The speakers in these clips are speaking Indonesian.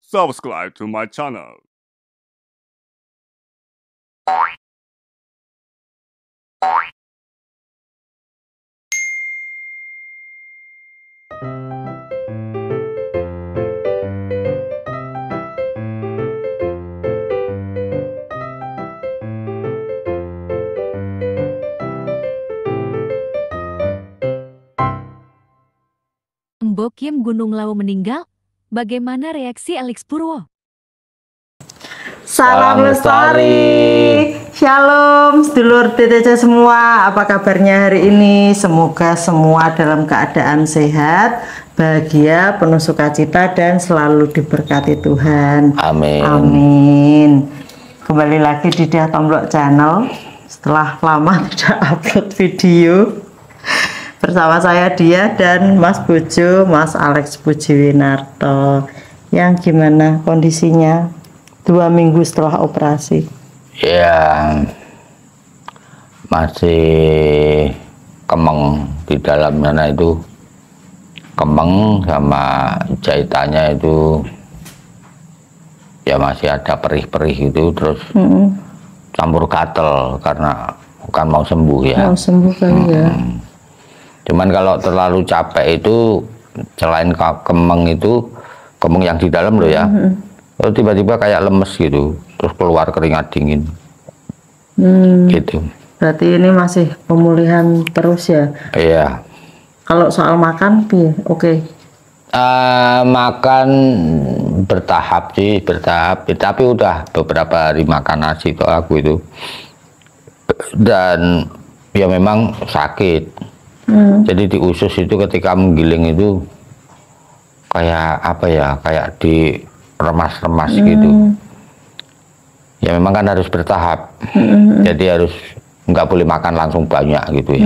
subscribe to my channel. Mbok Yem Gunung Lawu meninggal, bagaimana reaksi Alex Purwo? Salam lestari, shalom sedulur TTC semua, apa kabarnya hari ini? Semoga semua dalam keadaan sehat, bahagia, penuh sukacita dan selalu diberkati Tuhan. Amin. Amin. Kembali lagi di Dia Tomblok Channel setelah lama tidak upload video. Bersama saya Dia dan Mas Bojo, Mas Alex Pujiwinarto. Yang gimana kondisinya 2 minggu setelah operasi? Ya, masih kemeng di dalam sana itu, kemeng sama jahitannya itu ya masih ada perih-perih gitu, terus campur gatel karena bukan mau sembuh ya. Mau sembuh kali ya. Cuman kalau terlalu capek itu, selain kemeng itu, kemeng yang di dalam loh ya, terus tiba-tiba kayak lemes gitu, terus keluar keringat dingin. Gitu. Berarti ini masih pemulihan terus ya? Iya. Kalau soal makan, oke. Makan bertahap sih, bertahap. Tapi udah beberapa hari makan nasi tuh aku itu. Dan ya memang sakit. Jadi di usus itu ketika menggiling itu kayak apa ya, kayak di remas-remas gitu. Ya memang kan harus bertahap. Jadi harus nggak boleh makan langsung banyak gitu ya.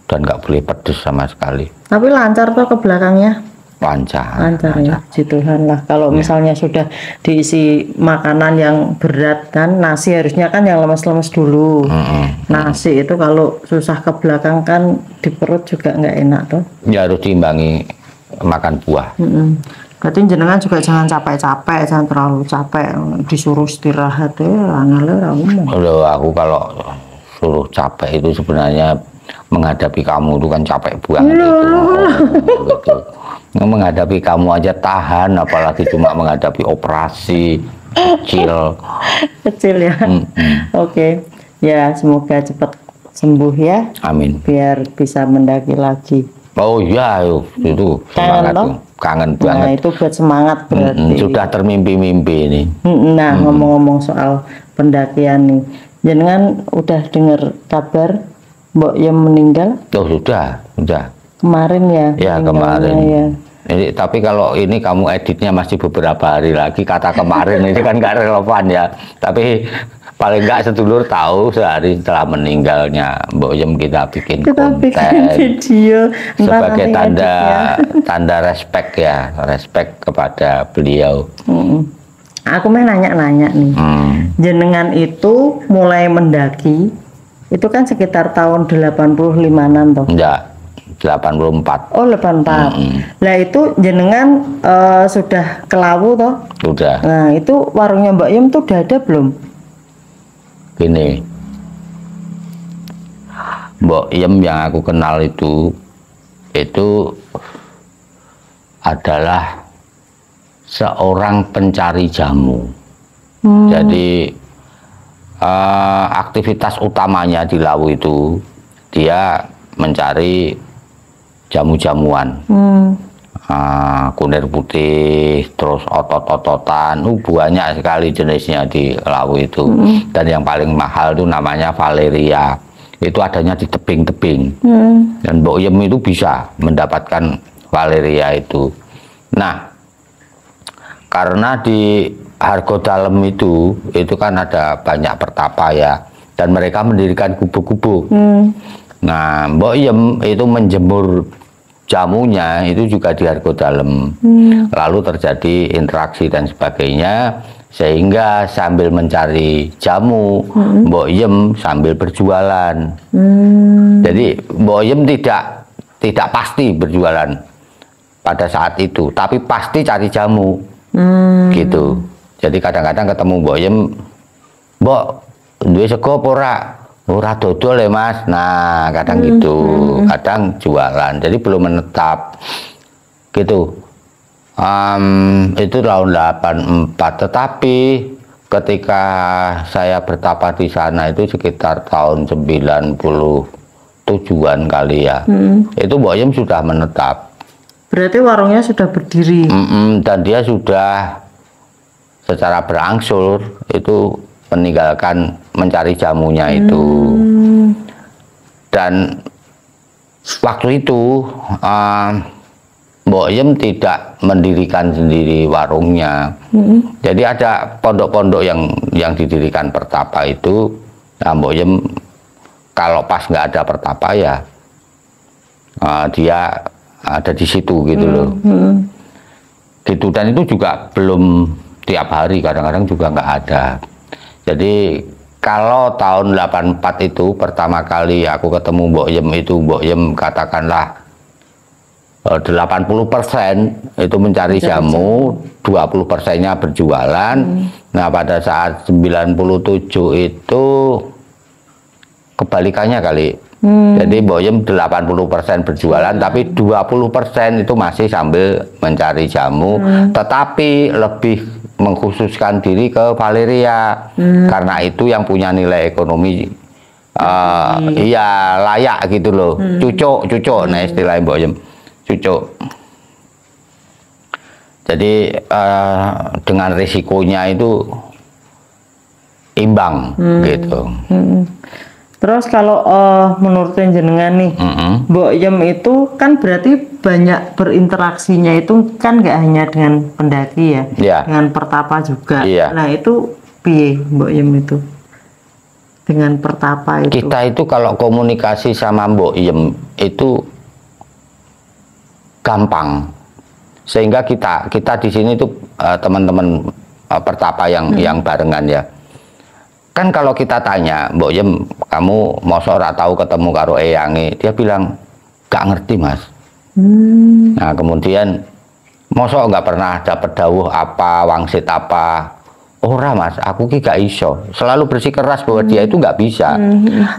Dan nggak boleh pedes sama sekali. Tapi lancar tuh ke belakangnya? Lancar. Lancar ya, puji Tuhan lah. Kalau misalnya sudah diisi makanan yang berat kan, nasi harusnya kan yang lemes-lemes dulu. Nasi itu kalau susah ke belakang kan di perut juga nggak enak tuh. Ya harus diimbangi makan buah. Berarti jenengan juga jangan capek-capek, jangan terlalu capek, disuruh istirahat ya, angel aku kalau suruh capek itu sebenarnya menghadapi kamu itu kan capek banget gitu. Menghadapi kamu aja tahan, apalagi cuma menghadapi operasi kecil ya. Oke. Ya semoga cepat sembuh ya. Amin. Biar bisa mendaki lagi. Oh iya, itu semangat tuh. Kangen banget. Nah itu buat semangat berarti. Sudah termimpi-mimpi ini. Nah ngomong-ngomong soal pendakian nih, jenengan udah dengar kabar Mbok Yem meninggal? Oh sudah. Kemarin ya? Ya kemarin. Ya. Ini, tapi kalau ini kamu editnya masih beberapa hari lagi, kata kemarin ini kan gak relevan ya. Tapi paling nggak sedulur tahu sehari setelah meninggalnya Mbok Yem kita bikin video sebagai tanda respect ya, respect kepada beliau. Aku mau nanya-nanya nih, jenengan itu mulai mendaki itu kan sekitar tahun 85-an toh? Enggak, 84. Oh 84. Nah itu jenengan sudah ke Lawu toh? Sudah. Nah itu warungnya Mbak Yem tuh udah ada belum? Gini, Mbok Yem yang aku kenal itu adalah seorang pencari jamu. Jadi aktivitas utamanya di Lawu itu dia mencari jamu-jamuan. Kunir putih, terus otot-ototan, banyak sekali jenisnya di Lawu itu. Dan yang paling mahal itu namanya Valeria. Itu adanya di tebing-tebing. Dan Mbok Yem itu bisa mendapatkan Valeria itu. Nah, karena di Hargodalem itu kan ada banyak pertapa ya. Dan mereka mendirikan gubuk-gubuk. Nah, Mbok Yem itu menjemur jamunya itu juga di Hargodalem. Lalu terjadi interaksi dan sebagainya, sehingga sambil mencari jamu, Mbok Yem sambil berjualan. Jadi Mbok Yem tidak pasti berjualan pada saat itu, tapi pasti cari jamu. gitu. Jadi kadang-kadang ketemu Mbok Yem, Mbok duwe sego apa ora? Ora dodol ya Mas. Nah kadang gitu, kadang jualan. Jadi belum menetap gitu. Itu tahun 84. Tetapi ketika saya bertapa di sana itu sekitar tahun 97-an kali ya. Itu Mbok Yem sudah menetap. Berarti warungnya sudah berdiri. Dan dia sudah secara berangsur itu meninggalkan mencari jamunya itu. Dan waktu itu Mbok Yem tidak mendirikan sendiri warungnya. Jadi ada pondok-pondok yang didirikan pertapa itu. Nah, Mbok Yem kalau pas nggak ada pertapa ya dia ada di situ gitu loh. Gitu, dan itu juga belum tiap hari, kadang-kadang juga nggak ada. Jadi kalau tahun 84 itu pertama kali aku ketemu Mbok Yem itu, Mbok Yem katakanlah 80% itu mencari jamu, 20%-nya berjualan. Nah pada saat 97 itu kebalikannya kali. Jadi Mbok Yem 80% berjualan, tapi 20% itu masih sambil mencari jamu, tetapi lebih mengkhususkan diri ke Valeria, karena itu yang punya nilai ekonomi iya layak gitu loh, cucuk, nah istilah Mbok Yem, cucuk. Jadi dengan risikonya itu imbang gitu. Terus kalau menurut jenengan nih, Mbok Yem itu kan berarti banyak berinteraksinya itu kan nggak hanya dengan pendaki ya, dengan pertapa juga. Nah itu piye Mbok Yem itu dengan pertapa itu? Kita itu kalau komunikasi sama Mbok Yem itu gampang, sehingga kita di sini tuh teman-teman pertapa yang barengan ya. Kan kalau kita tanya, Mbok Yem, kamu mosok ora tahu ketemu karo eyange, dia bilang gak ngerti Mas. Nah kemudian mosok nggak pernah dapat dawuh apa, wangsit apa, ora Mas, aku ki gak iso. Selalu bersikeras bahwa dia itu nggak bisa.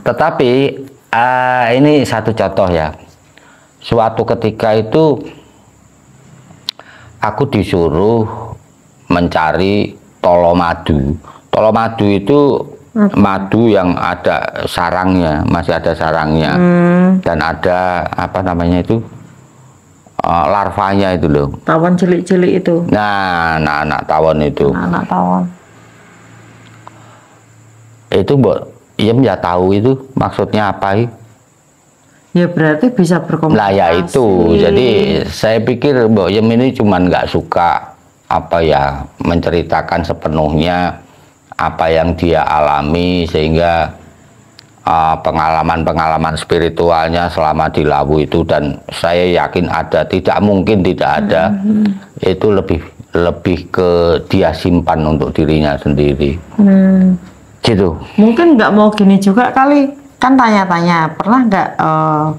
Tetapi ini satu contoh ya. Suatu ketika itu aku disuruh mencari tolomadu. Tolomadu itu madu yang ada sarangnya, masih ada sarangnya, dan ada apa namanya itu larvanya itu loh. Tawon cilik-cilik itu. Nah, anak tawon itu. Anak tawon. Itu Mbok Yem ya tahu itu maksudnya apa? Ya berarti bisa berkomunikasi. Nah ya itu, jadi saya pikir Mbok Yem ini cuman nggak suka apa ya menceritakan sepenuhnya apa yang dia alami, sehingga pengalaman-pengalaman spiritualnya selama di Lawu itu, dan saya yakin ada, tidak mungkin tidak ada, itu lebih ke dia simpan untuk dirinya sendiri. Gitu. Mungkin nggak mau gini juga kali, kan tanya-tanya pernah nggak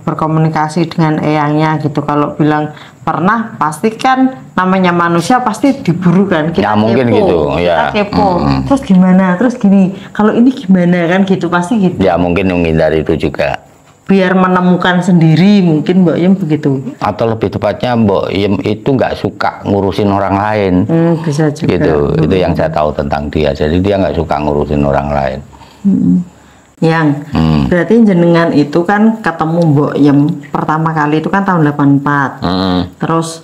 berkomunikasi dengan eyangnya gitu. Kalau bilang pernah, pasti kan namanya manusia pasti diburu kan, kita ya, mungkin kepo, gitu kita kepo. Terus gimana, terus gini, kalau ini gimana kan gitu, pasti gitu ya. Mungkin menghindari itu juga biar menemukan sendiri, mungkin Mbok Yem begitu, atau lebih tepatnya Mbok Yem itu nggak suka ngurusin orang lain. Bisa juga gitu. Itu yang saya tahu tentang dia, jadi dia nggak suka ngurusin orang lain. Yang berarti jenengan itu kan ketemu Mbok Yem pertama kali itu kan tahun 84. Terus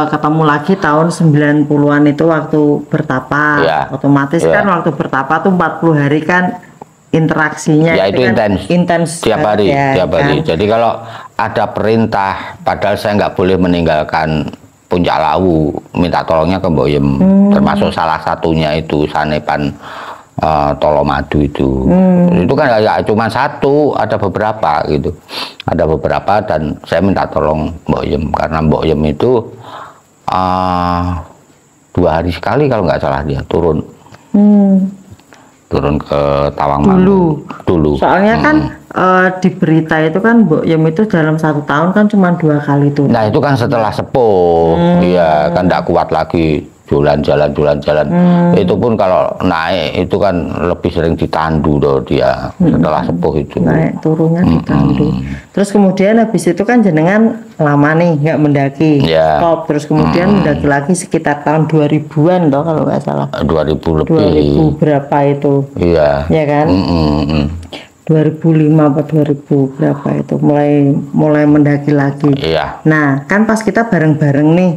ketemu lagi tahun 90-an itu waktu bertapa. Otomatis kan waktu bertapa tuh 40 hari kan interaksinya ya itu kan intens tiap hari, ya, tiap hari. Kan? Jadi kalau ada perintah, padahal saya nggak boleh meninggalkan Puncak Lawu, minta tolongnya ke Mbok Yem. Termasuk salah satunya itu Sanepan Tolomadu itu. Itu kan ya cuma satu, ada beberapa gitu. Ada beberapa, dan saya minta tolong Mbok Yem karena Mbok Yem itu 2 hari sekali kalau nggak salah dia turun. Turun ke Tawangmangu dulu. Soalnya kan di berita itu kan Mbok Yem itu dalam 1 tahun kan cuma 2 kali turun. Nah itu kan setelah sepuh, iya kan nggak kuat lagi jalan-jalan. Itu pun kalau naik itu kan lebih sering ditandu doh dia setelah sepuh itu. Naik turunnya ditandu. Terus kemudian habis itu kan jenengan lama nih nggak mendaki. Ya. Stop. Terus kemudian mendaki lagi sekitar tahun 2000-an toh kalau nggak salah. 2000 lebih. 2000 berapa itu? Iya. Ya kan? 2005 apa 2000 berapa itu mulai mendaki lagi. Iya. Nah, kan pas kita bareng-bareng nih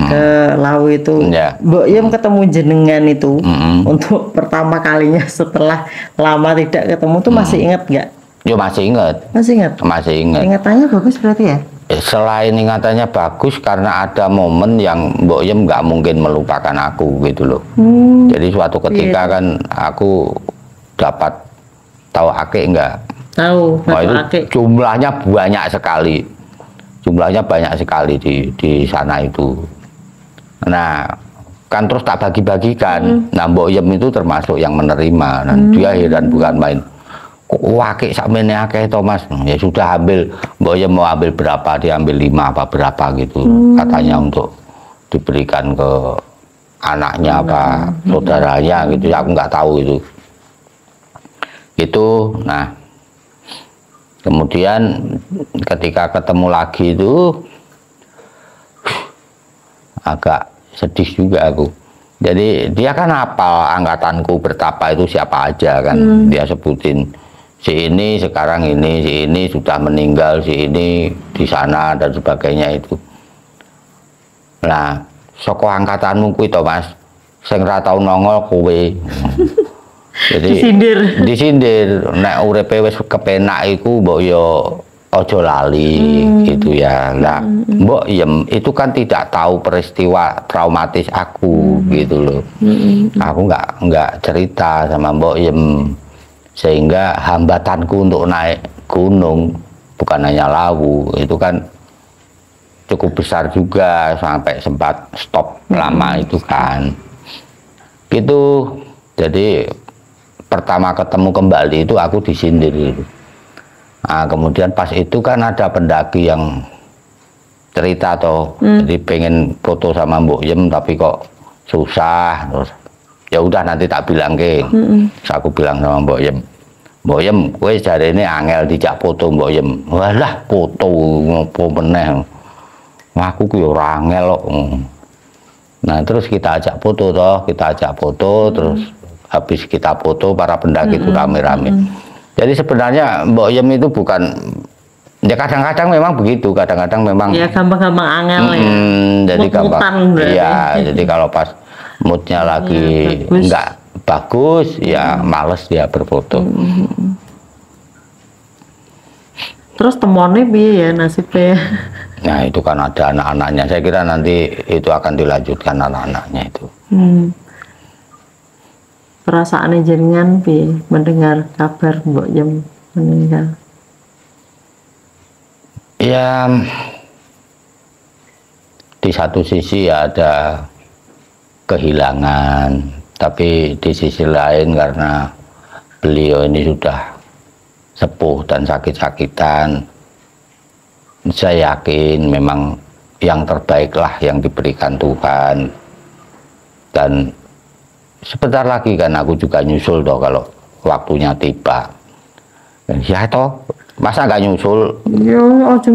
ke Lawu itu, Ya. Mbok Yem ketemu jenengan itu untuk pertama kalinya setelah lama tidak ketemu tuh masih ingat nggak? Yo masih ingat. Masih ingat? Masih ingat. Ingatannya bagus berarti ya? Selain ingatannya bagus karena ada momen yang Mbok Yem nggak mungkin melupakan aku gitu loh. Jadi suatu ketika kan aku dapat tahu akik enggak? Tahu, itu akik. jumlahnya banyak sekali. Jumlahnya banyak sekali di sana itu. Nah, kan terus tak bagi-bagikan. Nah, Mbok Yem itu termasuk yang menerima dan dia heran bukan main. Kok akik sakmene akeh to, Mas? Ya sudah ambil, Mbok Yem mau ambil berapa, dia ambil 5 apa berapa gitu. Katanya untuk diberikan ke anaknya apa saudaranya gitu. Ya, aku nggak tahu itu. Nah kemudian ketika ketemu lagi itu agak sedih juga aku. Jadi dia kan hafal angkatanku bertapa itu siapa aja kan. Dia sebutin si ini sekarang ini, si ini sudah meninggal, si ini di sana dan sebagainya itu. Nah saka angkatanmu kuwi to, Mas, sing ra tau nongol kowe. Jadi disindir nek uripe wis kepenak iku mbok yo aja lali gitu ya. Nah, Mbok Yem itu kan tidak tahu peristiwa traumatis aku gitu loh. Aku nggak cerita sama Mbok Yem sehingga hambatanku untuk naik gunung bukan hanya Lawu itu kan cukup besar juga sampai sempat stop lama itu kan. Gitu. Jadi pertama ketemu kembali itu aku disindir gitu. Nah, kemudian pas itu kan ada pendaki yang cerita toh, jadi pengen foto sama Mbok Yem tapi kok susah. Terus ya udah nanti tak bilang ke. Terus aku bilang sama Mbok Yem, Mbok Yem, kowe jarene angel dijak foto Mbok Yem. Walah foto ngopo meneh. Aku ki ora angel kok. Nah terus kita ajak foto toh, terus habis kita foto para pendaki itu rame-rame. Jadi sebenarnya Mbok Yem itu bukan, ya kadang-kadang memang begitu, kadang-kadang memang ya gampang-gampang angel ya. Jadi gampang. Iya, jadi kalau pas moodnya lagi nggak bagus, ya males dia berfoto. Terus temonnya piye ya nasibnya? Nah itu kan ada anak-anaknya. Saya kira nanti itu akan dilanjutkan anak-anaknya itu. Perasaannya jaringan mendengar kabar Mbok Yem meninggal? Ya di satu sisi ya ada kehilangan, tapi di sisi lain karena beliau ini sudah sepuh dan sakit-sakitan, saya yakin memang yang terbaiklah yang diberikan Tuhan. Dan sebentar lagi kan aku juga nyusul toh kalau waktunya tiba. Ya toh, masa nggak nyusul? Ya, aja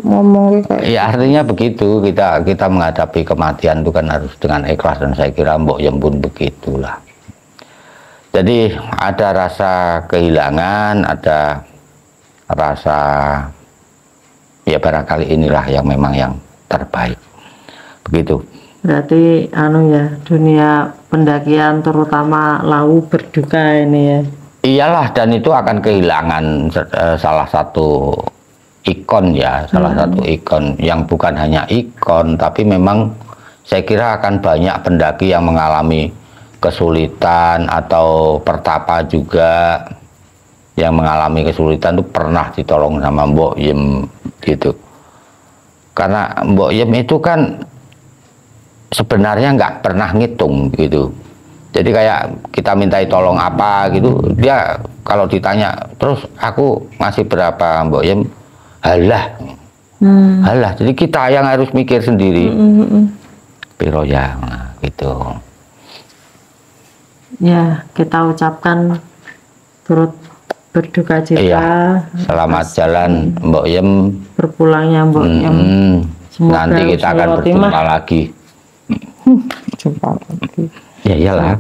ngomong kayak. Ya artinya begitu, kita menghadapi kematian itu kan harus dengan ikhlas, dan saya kira Mbok Yem pun begitulah. Jadi ada rasa kehilangan, ada rasa ya barangkali inilah yang memang yang terbaik. Begitu. Berarti ya dunia pendakian terutama Lawu berduka ini ya. Iyalah, dan itu akan kehilangan salah satu ikon ya, salah satu ikon yang bukan hanya ikon, tapi memang saya kira akan banyak pendaki yang mengalami kesulitan atau pertapa juga yang mengalami kesulitan itu pernah ditolong sama Mbok Yem gitu. Karena Mbok Yem itu kan sebenarnya nggak pernah ngitung gitu. Jadi kayak kita mintai tolong apa gitu, dia kalau ditanya terus aku ngasih berapa Mbok Yem, halah. Halah. Jadi kita yang harus mikir sendiri. piro ya, nah, gitu. Ya, kita ucapkan turut berduka cita. Iya, selamat jalan Mbok Yem. Berpulangnya Mbok Yem. Semoga Nanti kita akan husnul berjumpa khotimah. lagi. Jumpa lagi. Ya iyalah.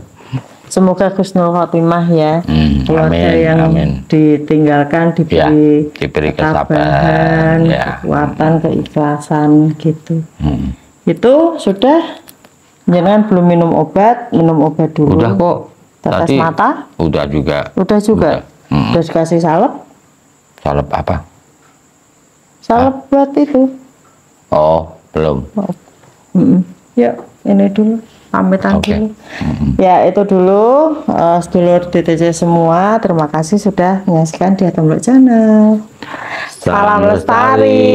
Semoga husnul khotimah ya. Keluarga Amin, yang amin. ditinggalkan Ya, diberi, diberi ketabahan, kesabaran, ya. kekuatan, keikhlasan gitu. Hmm. Itu sudah. Jangan belum minum obat dulu. Udah kok. Tetes mata? Udah juga. Udah juga. Udah dikasih salep? Salep apa? Salep buat itu. Oh, belum. Yuk, ini dulu. Pamitan Oke. dulu. Ya, itu dulu. Sedulur DTC semua, terima kasih sudah menyaksikan di Tomblok Channel. Salam lestari.